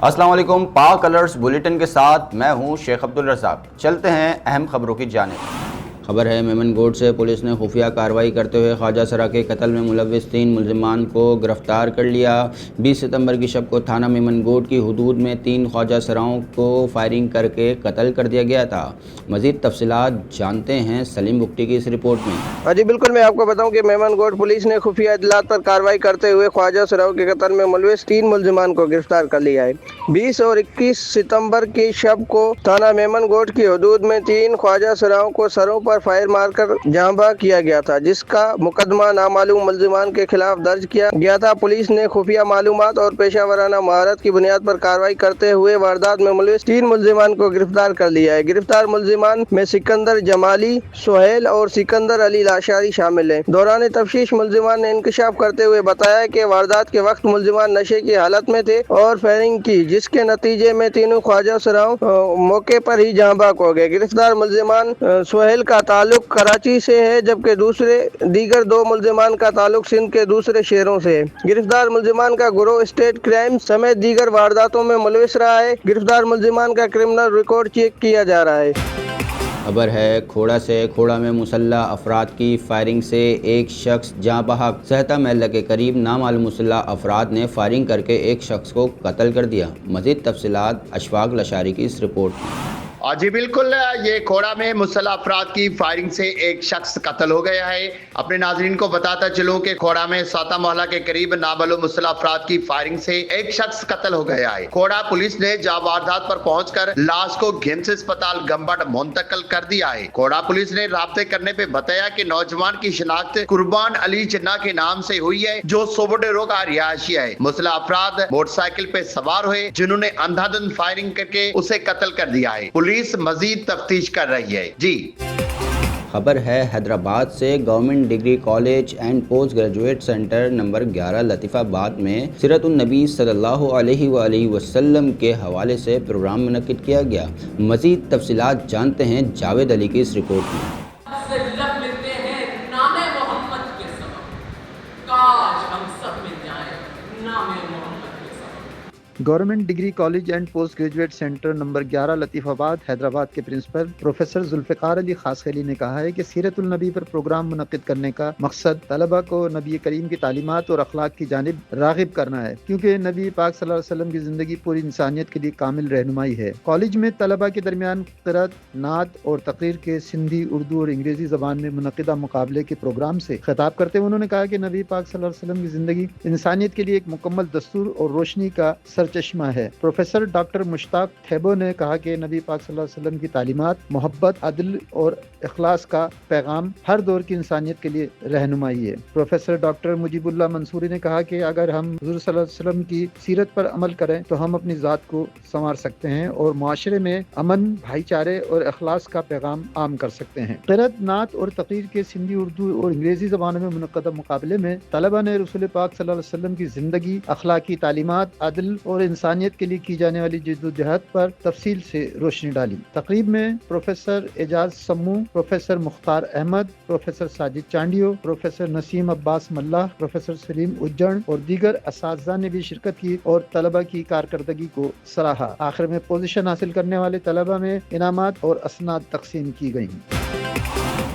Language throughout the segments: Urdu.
السلام علیکم، پاک الرٹس بلیٹن کے ساتھ میں ہوں شیخ عبدالرزاق۔ چلتے ہیں اہم خبروں کی جانب۔ خبر ہے میمن گوٹ سے پولیس نے خفیہ کارروائی کرتے ہوئے خواجہ سرا کے قتل میں ملوث 3 ملزمان کو گرفتار کر لیا۔ 20 ستمبر کی شب کو تھانہ میمن گوٹ کی حدود میں 3 خواجہ سراؤں کو فائرنگ کر کے قتل کر دیا گیا تھا۔ مزید تفصیلات جانتے ہیں سلیم بگٹی کی اس رپورٹ میں۔ جی بالکل، میں آپ کو بتاؤں کہ میمن گوٹ پولیس نے خفیہ اطلاعات پر کارروائی کرتے ہوئے خواجہ سراؤں کے قتل میں ملوث 3 ملزمان کو گرفتار کر لیا ہے۔ 20 اور 21 ستمبر کی شب کو تھانہ میمن گوٹ کی حدود میں 3 خواجہ سراؤں کو سروں پر فائر مار کر جاں بحق کیا گیا تھا، جس کا مقدمہ نامعلوم ملزمان کے خلاف درج کیا گیا تھا۔ پولیس نے خفیہ معلومات اور پیشہ ورانہ مہارت کی بنیاد پر کارروائی کرتے ہوئے واردات میں ملوث 3 ملزمان کو گرفتار کر لیا ہے۔ گرفتار ملزمان میں سکندر جمالی، سہیل اور سکندر علی لاشاری شامل ہیں۔ دوران تفتیش ملزمان نے انکشاف کرتے ہوئے بتایا کہ واردات کے وقت ملزمان نشے کی حالت میں تھے اور فائرنگ کی، جس کے نتیجے میں تینوں خواجہ سراؤں موقع پر ہی جاں بحق ہو گئے۔ گرفتار ملزمان سہیل کا تعلق کراچی سے ہے، جبکہ دیگر 2 ملزمان کا تعلق سندھ کے دوسرے شہروں سے ہے۔ گرفتار ملزمان کا گروہ اسٹیٹ کرائم سمیت دیگر وارداتوں میں ملوث رہا ہے۔ گرفتار ملزمان کا کرمنل ریکارڈ چیک کیا جا رہا ہے۔ خبر ہے کھوڑا سے۔ کھوڑا میں مسلح افراد کی فائرنگ سے ایک شخص جاں بحق۔ سہتا محلہ کے قریب نامعلوم مسلح افراد نے فائرنگ کر کے ایک شخص کو قتل کر دیا۔ مزید تفصیلات اشفاق لشاری کی اس رپورٹ میں۔ جی بالکل، یہ کھوڑا میں مسلح افراد کی فائرنگ سے ایک شخص قتل ہو گیا ہے۔ اپنے ناظرین کو بتاتا چلوں کہ کھوڑا میں ساتا محلہ کے قریب نامعلوم مسلح افراد کی فائرنگ سے ایک شخص قتل ہو گیا ہے۔ کھوڑا پولیس نے جب واردات پر پہنچ کر لاش کو گھمس اسپتال گمبڑ منتقل کر دیا ہے۔ کھوڑا پولیس نے رابطے کرنے پہ بتایا کہ نوجوان کی شناخت قربان علی چنا کے نام سے ہوئی ہے، جو سوبڈیرو کا رہائشی ہے۔ مسلح افراد موٹر سائیکل پہ سوار ہوئے، جنہوں نے اندھا دھند فائرنگ کر کے اسے قتل کر دیا ہے۔ پولیس مزید تفتیش کر رہی ہے۔ جی خبر ہے حیدرآباد سے۔ Government degree college and post graduate centre number 11 لطیف آباد میں سیرت النبی صلی اللہ علیہ وآلہ وسلم کے حوالے سے پروگرام منعقد کیا گیا۔ مزید تفصیلات جانتے ہیں جاوید علی کی اس رپورٹ میں۔ Government degree college and post graduate centre number 11 لطیف آباد حیدرآباد کے پرنسپل پروفیسر ذوالفقار علی خاصخیلی نے کہا ہے کہ سیرت النبی پر پروگرام منعقد کرنے کا مقصد طلبہ کو نبی کریم کی تعلیمات اور اخلاق کی جانب راغب کرنا ہے، کیونکہ نبی پاک صلی اللہ علیہ وسلم کی زندگی پوری انسانیت کے لیے کامل رہنمائی ہے۔ کالج میں طلبہ کے درمیان قرأت، نعت اور تقریر کے سندھی، اردو اور انگریزی زبان میں منعقدہ مقابلے کے پروگرام سے خطاب کرتے ہوئے انہوں نے کہا کہ نبی پاک صلی اللہ علیہ وسلم کی زندگی انسانیت کے لیے ایک مکمل دستور اور روشنی کا سرچشمہ ہے۔ پروفیسر ڈاکٹر مشتاق تھیبو نے کہا کہ نبی پاک صلی اللہ علیہ وسلم کی تعلیمات محبت، عدل اور اخلاص کا پیغام ہر دور کی انسانیت کے لیے رہنمائی ہے۔ پروفیسر ڈاکٹر مجیب اللہ منصوری نے کہا کہ اگر ہم حضور صلی اللہ علیہ وسلم کی سیرت پر عمل کریں تو ہم اپنی ذات کو سنوار سکتے ہیں اور معاشرے میں امن، بھائی چارے اور اخلاص کا پیغام عام کر سکتے ہیں۔ قرأت، نعت اور تقریر کے سندھی، اردو اور انگریزی زبانوں میں منعقدہ مقابلے میں طلبہ نے رسول پاک صلی اللہ علیہ وسلم کی زندگی، اخلاقی تعلیمات، عدل اور انسانیت کے لیے کی جانے والی جدوجہد پر تفصیل سے روشنی ڈالی۔ تقریب میں پروفیسر اعجاز سمو، پروفیسر مختار احمد، پروفیسر ساجد چانڈیو، پروفیسر نسیم عباس ملہ، پروفیسر سلیم اجڑ اور دیگر اساتذہ نے بھی شرکت کی اور طلبہ کی کارکردگی کو سراہا۔ آخر میں پوزیشن حاصل کرنے والے طلبہ میں انعامات اور اسناد تقسیم کی گئیں۔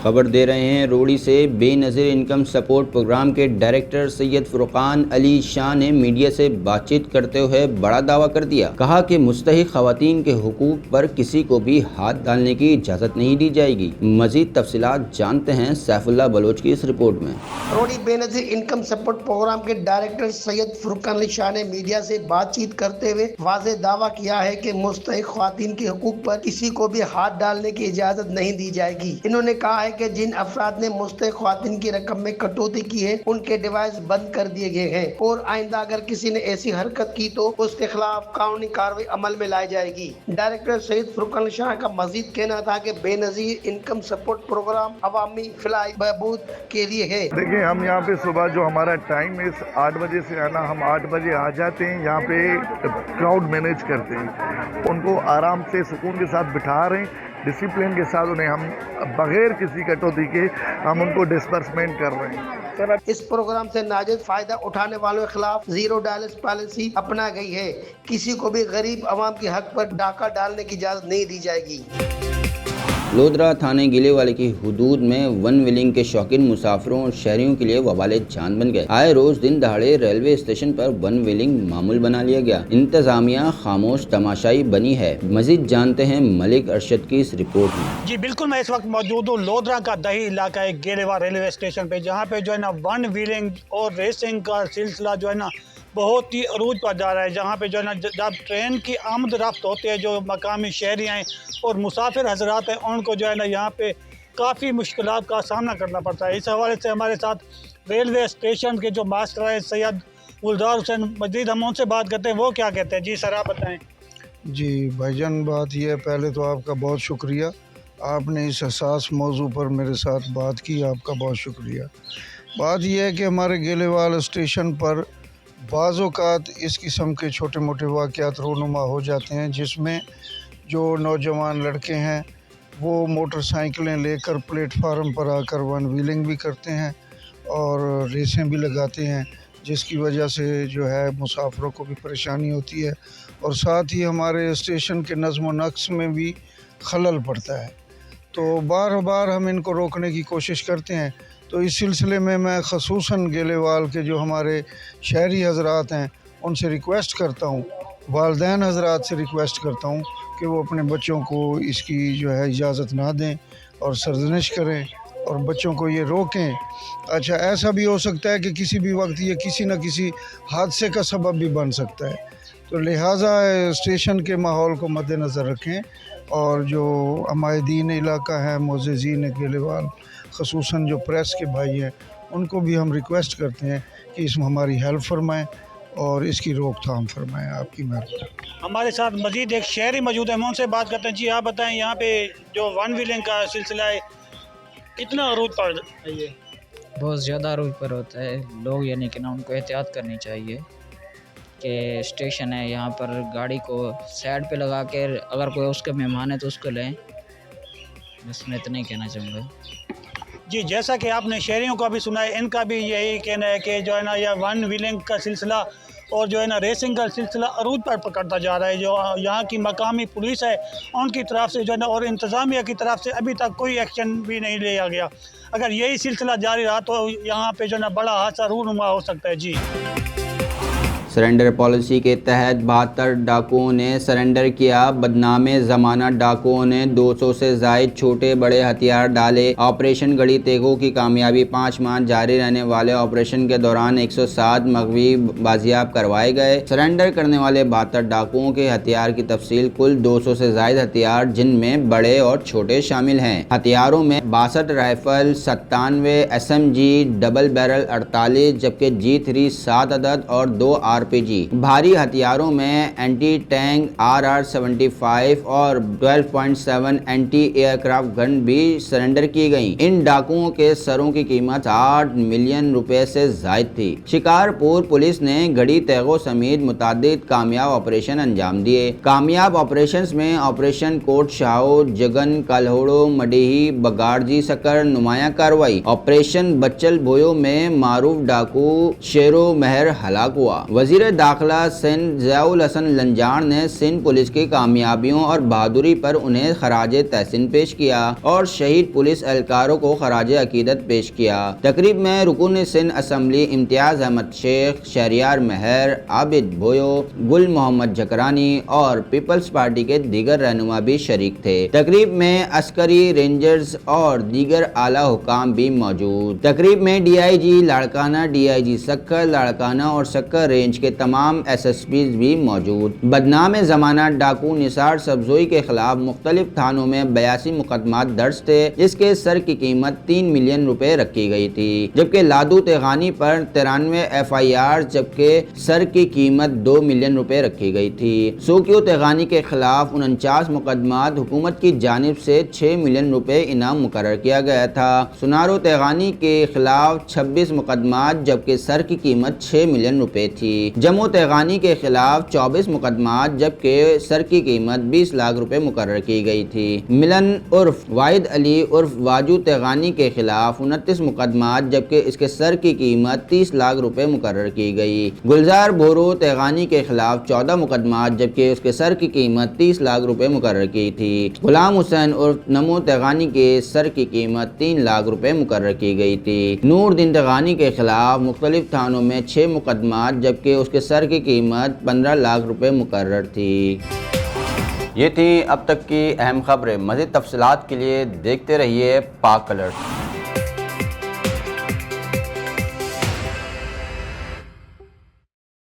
خبر دے رہے ہیں روڑی سے۔ بے نظیر انکم سپورٹ پروگرام کے ڈائریکٹر سید فرقان علی شاہ نے میڈیا سے بات چیت کرتے ہوئے بڑا دعویٰ کر دیا۔ کہا کہ مستحق خواتین کے حقوق پر کسی کو بھی ہاتھ ڈالنے کی اجازت نہیں دی جائے گی۔ مزید تفصیلات جانتے ہیں سیف اللہ بلوچ کی اس رپورٹ میں۔ روڑی بے نظیر انکم سپورٹ پروگرام کے ڈائریکٹر سید فرقان علی شاہ نے میڈیا سے بات چیت کرتے ہوئے واضح دعویٰ کیا ہے کہ مستحق خواتین کے حقوق پر کسی کو بھی ہاتھ ڈالنے کی اجازت نہیں دی جائے گی۔ انہوں نے کہا ہے کہ جن افراد نے مستحق خواتین کی رقم میں کٹوتی کی ہے ان کے ڈیوائس بند کر دیے گئے ہیں اور آئندہ اگر کسی نے ایسی حرکت کی تو اس کے خلاف قانونی کارروائی عمل میں لائی جائے گی۔ ڈائریکٹر سید فرقان شاہ کا مزید کہنا تھا کہ بے نظیر انکم سپورٹ پروگرام عوامی فلاح بہبود کے لیے ہے۔ دیکھیں ہم یہاں پہ صبح جو ہمارا ٹائم ہے 8 بجے سے آنا، ہم 8 بجے آ جاتے ہیں، یہاں پہ کراؤڈ مینیج کرتے ہیں، ان کو آرام سے سکون کے ساتھ بٹھا رہے ہیں ڈسپلن کے ساتھ انہیں ہم بغیر کسی کٹوتی کے ہم ان کو ڈسبرسمنٹ کر رہے ہیں. اس پروگرام سے ناجائز فائدہ اٹھانے والوں کے خلاف زیرو ٹالرنس پالیسی اپنا گئی ہے. کسی کو بھی غریب عوام کے حق پر ڈاکہ ڈالنے کی اجازت نہیں دی جائے گی. لودھرا تھانے گلے والے کی حدود میں ون ویلنگ کے شوقین مسافروں اور شہریوں کے لیے وبال جان بن گئے. آئے روز دن دہاڑے ریلوے اسٹیشن پر ون ویلنگ معمول بنا لیا گیا. انتظامیہ خاموش تماشائی بنی ہے. مزید جانتے ہیں ملک ارشد کی اس رپورٹ میں. جی بالکل، میں اس وقت موجود ہوں لودھرا کا دیہی علاقہ ہے گیلےوا ریلوے اسٹیشن پہ، جہاں پہ جو ہے نا ون ویلنگ اور ریسنگ کا سلسلہ جو ہے نا بہت ہی عروج پر جا رہا ہے. جہاں پہ جو ہے نا جب ٹرین کی آمد رفت ہوتی ہے، جو مقامی شہری ہیں اور مسافر حضرات ہیں، ان کو جو ہے نا یہاں پہ کافی مشکلات کا سامنا کرنا پڑتا ہے. اس حوالے سے ہمارے ساتھ ریلوے اسٹیشن کے جو ماسٹر ہیں سید گلزار حسین، مزید ہم ان سے بات کرتے ہیں، وہ کیا کہتے ہیں. جی سر آپ بتائیں. جی بھائی جان، بات یہ ہے، پہلے تو آپ کا بہت شکریہ، آپ نے اس حساس موضوع پر میرے ساتھ بات کی، آپ کا بہت شکریہ. بات یہ ہے کہ ہمارے گیلےوال اسٹیشن پر بعض اوقات اس قسم کے چھوٹے موٹے واقعات رونما ہو جاتے ہیں، جس میں جو نوجوان لڑکے ہیں وہ موٹر سائیکلیں لے کر پلیٹ فارم پر آ کر ون ویلنگ بھی کرتے ہیں اور ریسیں بھی لگاتے ہیں، جس کی وجہ سے جو ہے مسافروں کو بھی پریشانی ہوتی ہے اور ساتھ ہی ہمارے اسٹیشن کے نظم و نقش میں بھی خلل پڑتا ہے. تو بار بار ہم ان کو روکنے کی کوشش کرتے ہیں. تو اس سلسلے میں خصوصاً گیلےوال کے جو ہمارے شہری حضرات ہیں ان سے ریکویسٹ کرتا ہوں، والدین حضرات سے ریکویسٹ کرتا ہوں کہ وہ اپنے بچوں کو اس کی جو ہے اجازت نہ دیں اور سرزنش کریں اور بچوں کو یہ روکیں. اچھا، ایسا بھی ہو سکتا ہے کہ کسی بھی وقت یہ کسی نہ کسی حادثے کا سبب بھی بن سکتا ہے. تو لہٰذا اسٹیشن کے ماحول کو مد نظر رکھیں اور جو عمائدین علاقہ ہیں، معززین گیلےوال، خصوصاً جو پریس کے بھائی ہیں، ان کو بھی ہم ریکویسٹ کرتے ہیں کہ اس میں ہماری ہیلپ فرمائیں اور اس کی روک تھام فرمائیں. آپ کی مہربانی. ہمارے ساتھ مزید ایک شہری موجود ہے، ہم ان سے بات کرتے ہیں. جی آپ بتائیں، یہاں پہ جو ون ویلنگ کا سلسلہ ہے کتنا عروج پر ہے؟ یہ بہت زیادہ عروج پر ہوتا ہے. لوگ یعنی کہ نا ان کو احتیاط کرنی چاہیے کہ اسٹیشن ہے، یہاں پر گاڑی کو سائڈ پہ لگا کے اگر کوئی اس کے مہمان ہے تو اس کو لیں. بس میں اتنا ہی کہنا چاہوں گا. جی جیسا کہ آپ نے شہریوں کا بھی سنا ہے، ان کا بھی یہی کہنا ہے کہ جو ہے نا یہ ون ویلنگ کا سلسلہ اور جو ہے نا ریسنگ کا سلسلہ عروج پر پکڑتا جا رہا ہے. جو یہاں کی مقامی پولیس ہے ان کی طرف سے جو ہے نا اور انتظامیہ کی طرف سے ابھی تک کوئی ایکشن بھی نہیں لیا گیا. اگر یہی سلسلہ جاری رہا تو یہاں پہ جو ہے نا بڑا حادثہ رونما ہو سکتا ہے. جی سرنڈر پالیسی کے تحت 72 ڈاکوؤں نے سرنڈر کیا. بدنام زمانہ ڈاکوؤں نے 200 سے زائد چھوٹے بڑے ہتھیار ڈالے. آپریشن گڑی تیغوں کی کامیابی. 5 ماہ جاری رہنے والے آپریشن کے دوران 107 مغوی بازیاب کروائے گئے. سرنڈر کرنے والے 72 ڈاکوؤں کے ہتھیار کی تفصیل. کل 200 سے زائد ہتھیار جن میں بڑے اور چھوٹے شامل ہیں. ہتھیاروں میں 62 رائفل، 97 SMG ڈبل بیرل 48، جبکہ G3 7 عدد اور 2 RPG. بھاری ہتھیاروں میں اینٹی ٹینک RR-75 اور 12.7 اینٹی ایئر کرافٹ گن بھی سرنڈر کی گئیں. ان ڈاکوؤں کے سروں کی قیمت 8 ملین روپے سے زائد تھی. شکارپور پولیس نے گھڑی تیغوں سمیت متعدد کامیاب آپریشن انجام دیے. کامیاب آپریشنز میں آپریشن کوٹ شاہو، جگن، کالہوڑو، مڈیہی، بگاڑجی سکر نمایاں کارروائی. آپریشن بچل بویو میں معروف ڈاکو شیرو مہر ہلاک ہوا. وزیر داخلہ سندھ ضیاء الحسن لنجان نے سندھ پولیس کی کامیابیوں اور بہادری پر انہیں خراج تحسین پیش کیا اور شہید پولیس اہلکاروں کو خراج عقیدت پیش کیا. تقریب میں رکن سندھ اسمبلی امتیاز احمد شیخ، شہریار مہر، عابد بھویو، گل محمد جکرانی اور پیپلز پارٹی کے دیگر رہنما بھی شریک تھے. تقریب میں عسکری، رینجرز اور دیگر اعلیٰ حکام بھی موجود. تقریب میں DIG لاڑکانہ، DIG سکر لاڑکانہ اور سکر رینج کے تمام SSPs بھی موجود. بدنام زمانہ ڈاکو نثار سبزوئی کے خلاف مختلف تھانوں میں 82 مقدمات درج تھے، جس کے سر کی قیمت 3 ملین روپے رکھی گئی تھی. جبکہ لادو تیغانی پر 93 FIR، جبکہ سر کی قیمت 2 ملین روپے رکھی گئی تھی. سوکیو تیغانی کے خلاف 49 مقدمات حکومت کی جانب سے 6 ملین روپے انعام مقرر کیا گیا تھا. سنارو تیغانی کے خلاف 26 مقدمات، جبکہ سر کی قیمت 6 ملین روپے تھی. جمو تیغانی کے خلاف 24 مقدمات جبکہ سر کی قیمت 20 لاکھ روپے مقرر کی گئی تھی۔ ملن عرف واحد علی عرف واجو تیغانی کے خلاف 29 مقدمات جبکہ اس کے سر کی قیمت 30 لاکھ روپے مقرر کی گئی۔ گلزار بورو تیغانی کے خلاف 14 مقدمات جبکہ اس کے سر کی قیمت 30 لاکھ روپے مقرر کی تھی۔ غلام حسین عرف نمو تیغانی کے سر کی قیمت 3 لاکھ روپے مقرر کی گئی تھی۔ نور دین تیغانی کے خلاف مختلف تھانوں میں 6 مقدمات جبکہ اس کے سر کی قیمت 15 لاکھ روپے مقرر تھی۔ یہ تھی اب تک کی اہم خبریں۔ مزید تفصیلات کے لیے دیکھتے رہیے پاک کلرز۔